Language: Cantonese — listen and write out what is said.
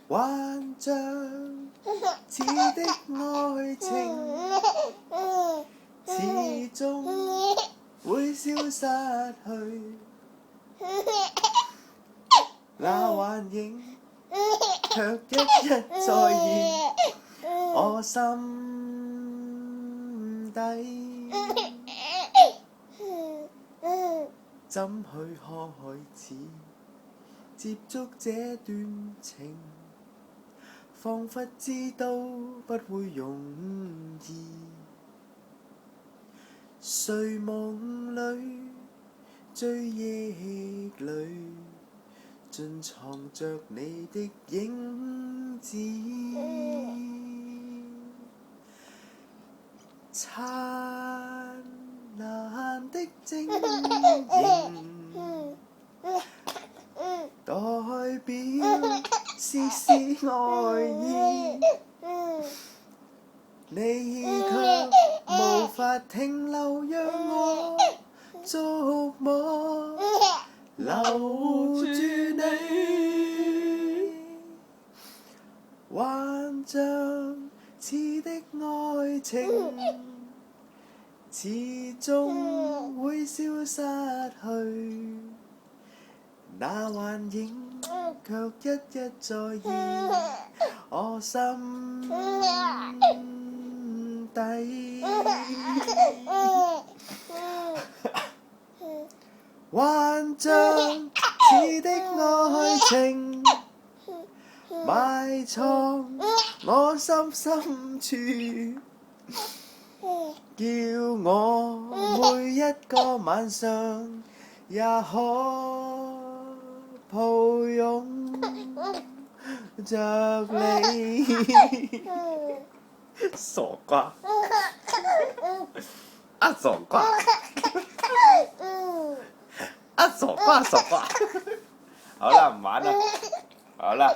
幻象似的愛情，始終會消失去。那幻影卻一一再現我心底，怎去開始接觸這段情？彷彿知道不會容易，睡夢裏追憶裏盡藏着你的影子，燦爛的晶瑩代表絲絲愛意，你卻無法停留，讓我觸摸留住你。幻象似的愛情，始終會消失去，那幻影卻一一再現我心底。幻象似的愛情，埋藏我心深處，叫我每一個晚上也可抱擁着你。傻瓜，傻瓜，傻瓜，傻瓜。好啦，唔玩啦，好啦。